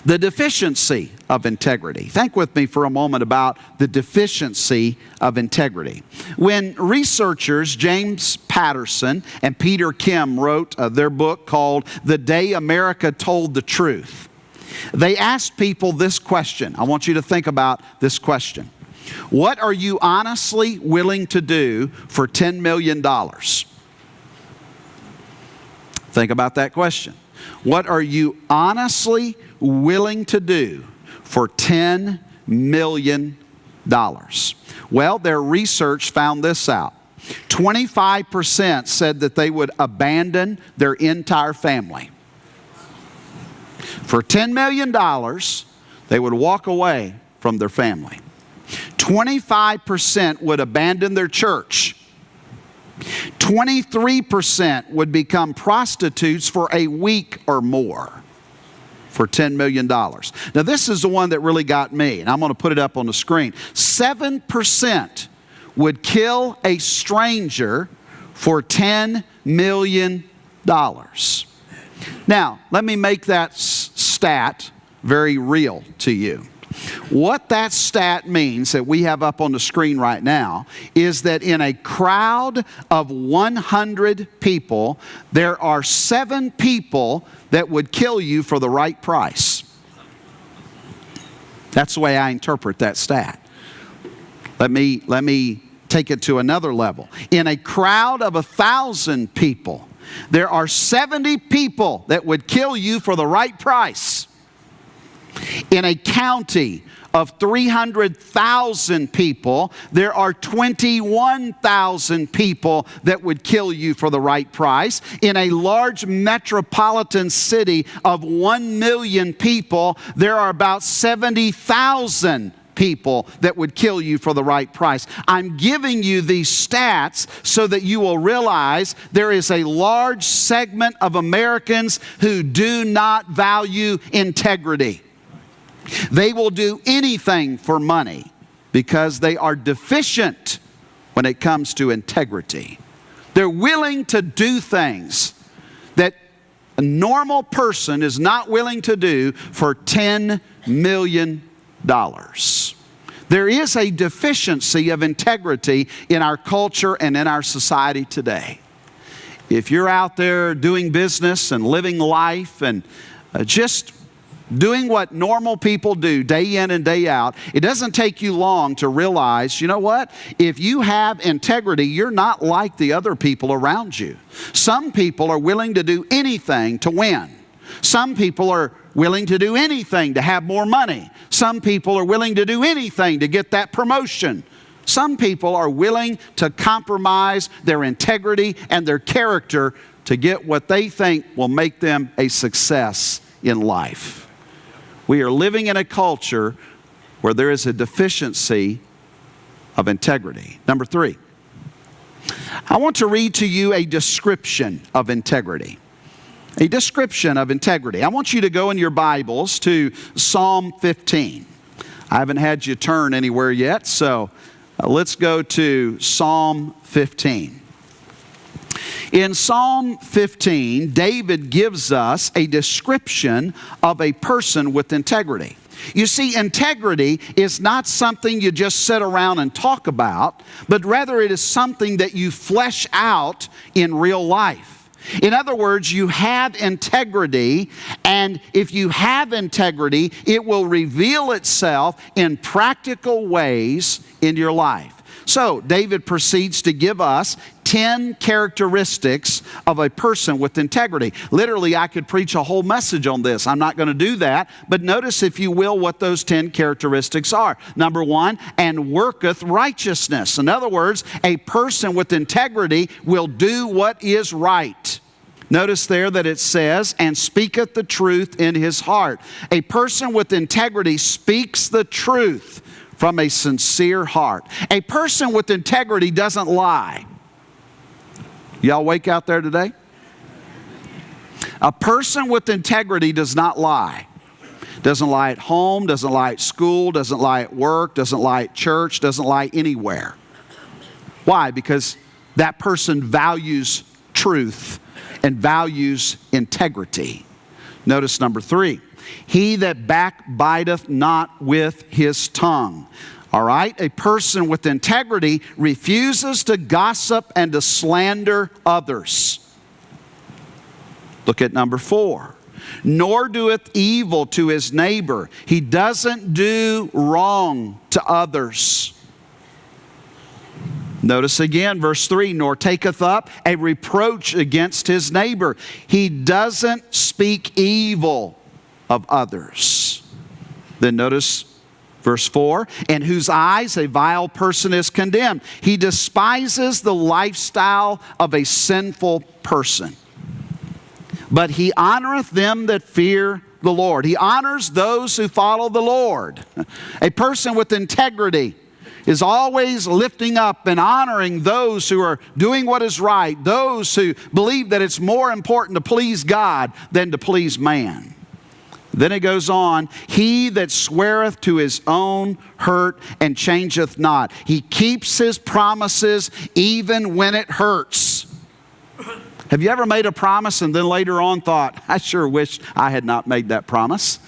The deficiency of integrity. Think with me for a moment about the deficiency of integrity. When researchers James Patterson and Peter Kim wrote their book called The Day America Told the Truth, they asked people this question. I want you to think about this question. What are you honestly willing to do for $10 million? Think about that question. What are you honestly willing to do for $10 million? Well, their research found this out. 25% said that they would abandon their entire family. For $10 million, they would walk away from their family. 25% would abandon their church. 23% would become prostitutes for a week or more for $10 million. Now, this is the one that really got me, and I'm going to put it up on the screen. 7% would kill a stranger for $10 million. Now, let me make that stat very real to you. What that stat means that we have up on the screen right now is that in a crowd of 100 people, there are 7 people that would kill you for the right price. That's the way I interpret that stat. Let me take it to another level. In a crowd of 1,000 people, there are 70 people that would kill you for the right price. In a county of 300,000 people, there are 21,000 people that would kill you for the right price. In a large metropolitan city of 1 million people, there are about 70,000 people that would kill you for the right price. I'm giving you these stats so that you will realize there is a large segment of Americans who do not value integrity. They will do anything for money because they are deficient when it comes to integrity. They're willing to do things that a normal person is not willing to do for $10 million. There is a deficiency of integrity in our culture and in our society today. If you're out there doing business and living life and just doing what normal people do day in and day out, it doesn't take you long to realize, you know what? If you have integrity, you're not like the other people around you. Some people are willing to do anything to win. Some people are willing to do anything to have more money. Some people are willing to do anything to get that promotion. Some people are willing to compromise their integrity and their character to get what they think will make them a success in life. We are living in a culture where there is a deficiency of integrity. Number 3, I want to read to you a description of integrity. A description of integrity. I want you to go in your Bibles to Psalm 15. I haven't had you turn anywhere yet, so let's go to Psalm 15. In Psalm 15, David gives us a description of a person with integrity. You see, integrity is not something you just sit around and talk about, but rather it is something that you flesh out in real life. In other words, you have integrity, and if you have integrity, it will reveal itself in practical ways in your life. So, David proceeds to give us 10 characteristics of a person with integrity. Literally, I could preach a whole message on this. I'm not going to do that, but notice, if you will, what those 10 characteristics are. Number 1, and worketh righteousness. In other words, a person with integrity will do what is right. Notice there that it says, and speaketh the truth in his heart. A person with integrity speaks the truth from a sincere heart. A person with integrity doesn't lie. Y'all awake out there today? A person with integrity does not lie. Doesn't lie at home, doesn't lie at school, doesn't lie at work, doesn't lie at church, doesn't lie anywhere. Why? Because that person values truth and values integrity. Notice number 3. He that backbiteth not with his tongue. All right? A person with integrity refuses to gossip and to slander others. Look at number 4. Nor doeth evil to his neighbor. He doesn't do wrong to others. Notice again, verse 3, nor taketh up a reproach against his neighbor. He doesn't speak evil of others. Then notice verse 4, in whose eyes a vile person is condemned. He despises the lifestyle of a sinful person. But he honoreth them that fear the Lord. He honors those who follow the Lord. A person with integrity is always lifting up and honoring those who are doing what is right, those who believe that it's more important to please God than to please man. Then it goes on, he that sweareth to his own hurt and changeth not. He keeps his promises even when it hurts. Have you ever made a promise and then later on thought, I sure wish I had not made that promise?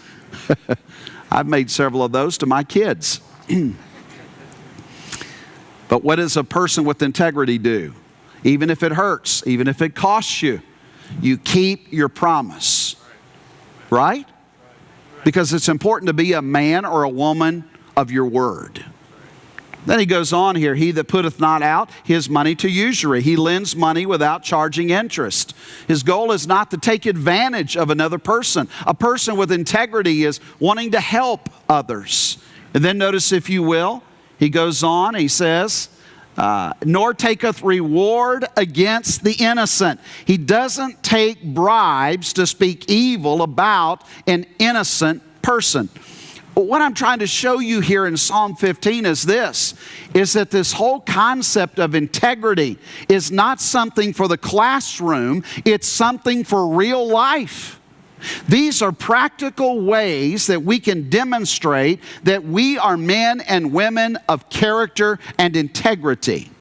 I've made several of those to my kids. But what does a person with integrity do? Even if it hurts, even if it costs you, you keep your promise. Right? Because it's important to be a man or a woman of your word. Then he goes on here, he that putteth not out his money to usury. He lends money without charging interest. His goal is not to take advantage of another person. A person with integrity is wanting to help others. And then notice, if you will, he goes on, he says, nor taketh reward against the innocent. He doesn't take bribes to speak evil about an innocent person. What I'm trying to show you here in Psalm 15 is this, is that this whole concept of integrity is not something for the classroom, it's something for real life. These are practical ways that we can demonstrate that we are men and women of character and integrity.